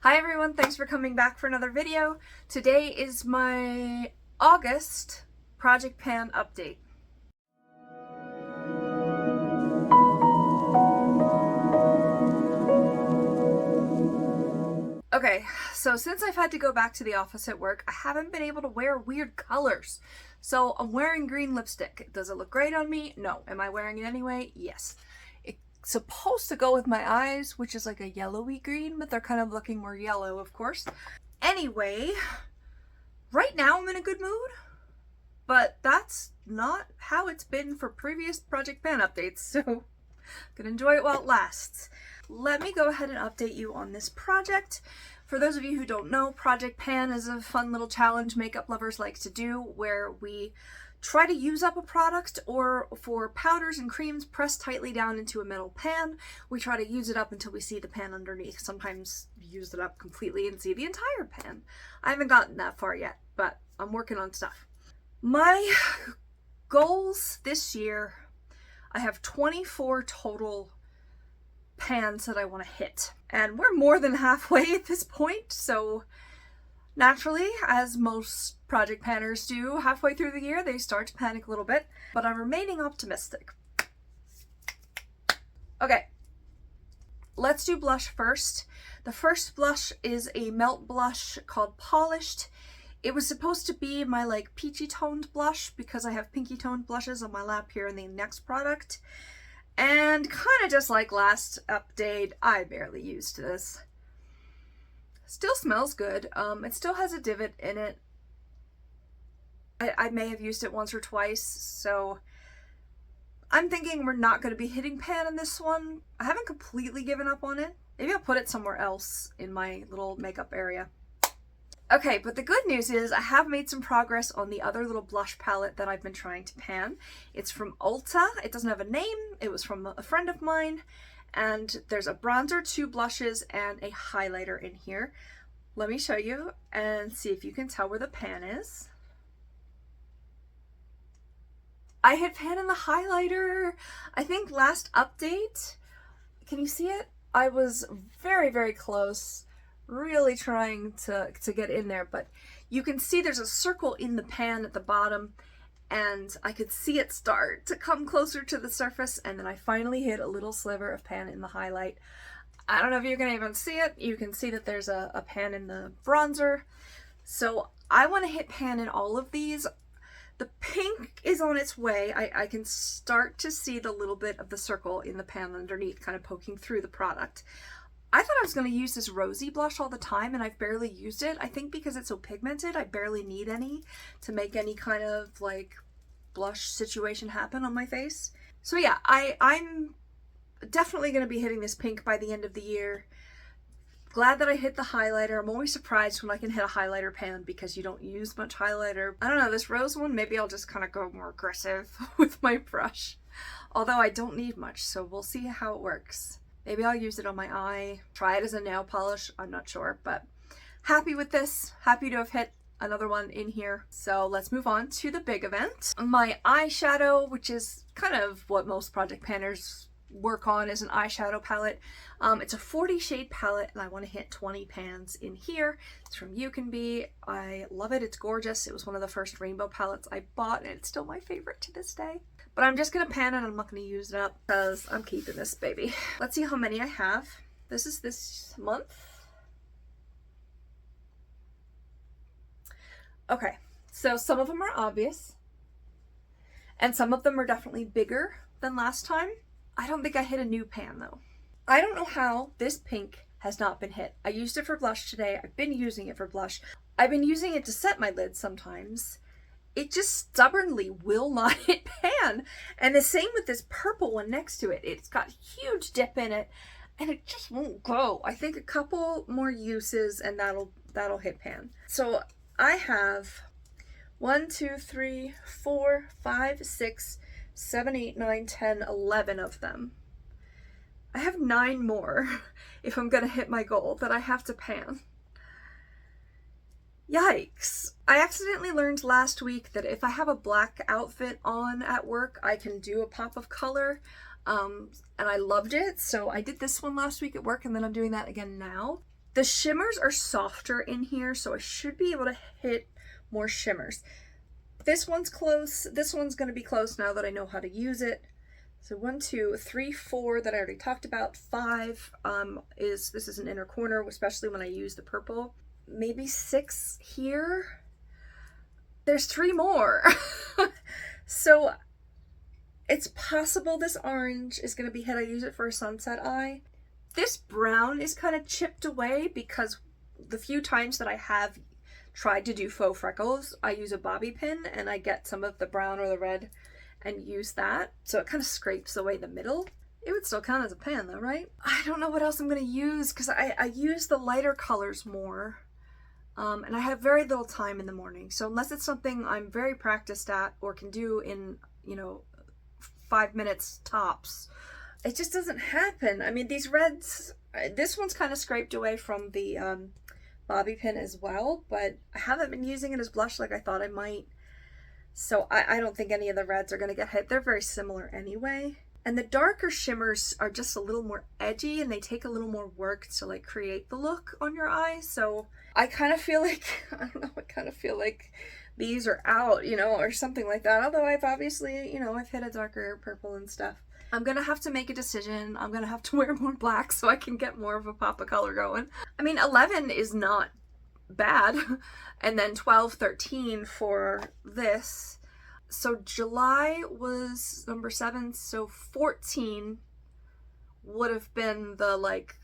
Hi everyone, thanks for coming back for another video. Today is my August project pan update. Okay, so since I've had to go back to the office at work, I haven't been able to wear weird colors. So I'm wearing green lipstick. Does it look great on me? No. Am I wearing it anyway? Yes. Supposed to go with my eyes, which is like a yellowy green, but they're kind of looking more yellow, of course. Anyway, right now I'm in a good mood, but that's not how it's been for previous project pan updates, so I'm gonna enjoy it while it lasts. Let me go ahead and update you on this project. For those of you who don't know, Project Pan is a fun little challenge makeup lovers like to do where we try to use up a product, or for powders and creams pressed tightly down into a metal pan, we try to use it up until we see the pan underneath. Sometimes use it up completely and see the entire pan. I haven't gotten that far yet, but I'm working on stuff. My goals this year, I have 24 total pans that I want to hit, and we're more than halfway at this point, so naturally, as most project panners do halfway through the year, they start to panic a little bit, but I'm remaining optimistic. Okay, let's do blush first. The first blush is a melt blush called Polished. It was supposed to be my like peachy toned blush because I have pinky toned blushes on my lap here in the next product. And kind of just like last update, I barely used this. Still smells good. It still has a divot in it. I may have used it once or twice, so I'm thinking we're not going to be hitting pan in this one. I haven't completely given up on it. Maybe I'll put it somewhere else in my little makeup area. Okay, but the good news is I have made some progress on the other little blush palette that I've been trying to pan. It's from Ulta. It doesn't have a name. It was from a friend of mine. And there's a bronzer, 2 blushes, and a highlighter in here. Let me show you and see if you can tell where the pan is. I hit pan in the highlighter. I think last update, can you see it? I was very, very close. Really trying to get in there, but you can see there's a circle in the pan at the bottom, and I could see it start to come closer to the surface, and then I finally hit a little sliver of pan in the highlight. I don't know if you can even see it. You can see that there's a pan in the bronzer. So I want to hit pan in all of these. The pink is on its way. I can start to see the little bit of the circle in the pan underneath kind of poking through the product. I thought I was going to use this rosy blush all the time, and I've barely used it. I think because it's so pigmented, I barely need any to make any kind of like blush situation happen on my face. So yeah, I'm definitely going to be hitting this pink by the end of the year. Glad that I hit the highlighter. I'm always surprised when I can hit a highlighter pan because you don't use much highlighter. I don't know, this rose one, maybe I'll just kind of go more aggressive with my brush. Although I don't need much, so we'll see how it works. Maybe I'll use it on my eye, try it as a nail polish, I'm not sure, but happy with this, happy to have hit another one in here. So let's move on to the big event. My eyeshadow, which is kind of what most project panners work on, is an eyeshadow palette. It's a 40 shade palette, and I want to hit 20 pans in here. It's from UCANBE. I love it, it's gorgeous. It was one of the first rainbow palettes I bought, and it's still my favorite to this day. But I'm just going to pan it. I'm not going to use it up because I'm keeping this baby. Let's see how many I have. This is this month. Okay, so some of them are obvious. And some of them are definitely bigger than last time. I don't think I hit a new pan though. I don't know how this pink has not been hit. I used it for blush today. I've been using it for blush. I've been using it to set my lids sometimes. It just stubbornly will not hit pan. And the same with this purple one next to it. It's got a huge dip in it and it just won't go. I think a couple more uses and that'll hit pan. So I have 1, 2, 3, 4, 5, 6, 7, 8, 9, 10, 11 of them. I have 9 more if I'm gonna hit my goal that I have to pan. Yikes. I accidentally learned last week that if I have a black outfit on at work, I can do a pop of color, and I loved it. So I did this one last week at work, and then I'm doing that again now. The shimmers are softer in here, so I should be able to hit more shimmers. This one's close. This one's going to be close now that I know how to use it. So 1, 2, 3, 4 that I already talked about. 5 this is an inner corner, especially when I use the purple. Maybe 6 here. There's 3 more. So it's possible this orange is going to be hit. I use it for a sunset eye. This brown is kind of chipped away because the few times that I have tried to do faux freckles, I use a bobby pin and I get some of the brown or the red and use that. So it kind of scrapes away the middle. It would still count as a pan though, right? I don't know what else I'm going to use because I use the lighter colors more. And I have very little time in the morning. So unless it's something I'm very practiced at or can do in, 5 minutes tops, it just doesn't happen. I mean, these reds, this one's kind of scraped away from the bobby pin as well, but I haven't been using it as blush like I thought I might. So I don't think any of the reds are going to get hit. They're very similar anyway. And the darker shimmers are just a little more edgy and they take a little more work to like create the look on your eyes. So I kind of feel like, I don't know, I kind of feel like these are out, or something like that. Although I've obviously, I've hit a darker purple and stuff. I'm going to have to make a decision. I'm going to have to wear more black so I can get more of a pop of color going. I mean, 11 is not bad. And then 12, 13 for this. So July was number 7. So 14 would have been the like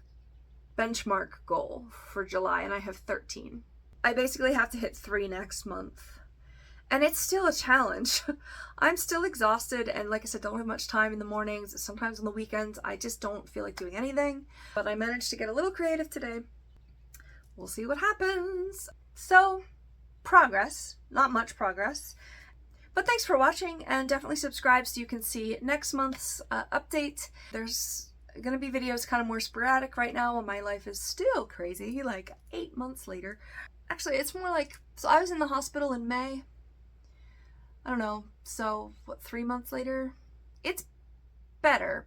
benchmark goal for July. And I have 13. I basically have to hit 3 next month. And it's still a challenge. I'm still exhausted and like I said, don't have much time in the mornings. Sometimes on the weekends, I just don't feel like doing anything. But I managed to get a little creative today. We'll see what happens. So, progress. Not much progress. But thanks for watching and definitely subscribe so you can see next month's update. There's going to be videos kind of more sporadic right now when my life is still crazy, like 8 months later. Actually, it's more like, so I was in the hospital in May. I don't know, so what, 3 months later? It's better,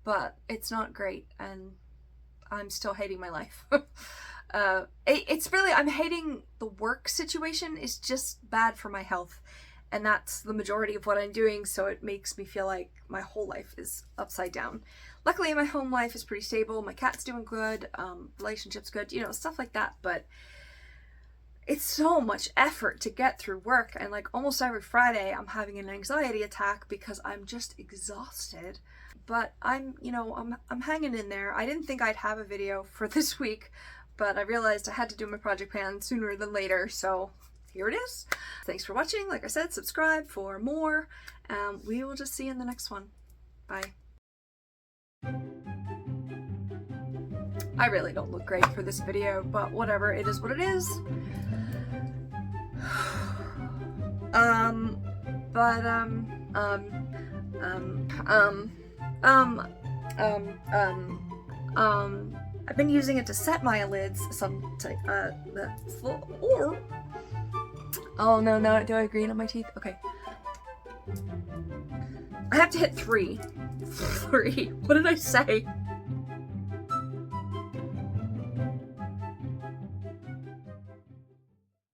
but it's not great, and I'm still hating my life. It's really, I'm hating the work situation. Is just bad for my health, and that's the majority of what I'm doing, so it makes me feel like my whole life is upside down. Luckily, my home life is pretty stable. My cat's doing good, relationship's good, stuff like that, but it's so much effort to get through work, and like almost every Friday I'm having an anxiety attack because I'm just exhausted. But I'm hanging in there. I didn't think I'd have a video for this week, but I realized I had to do my project plan sooner than later, so here it is. Thanks for watching. Like I said, subscribe for more. We will just see you in the next one. Bye. I really don't look great for this video, but whatever, it is what it is. I've been using it to set my eyelids oh no, do I have green on my teeth? Okay. I have to hit 3. 3. What did I say?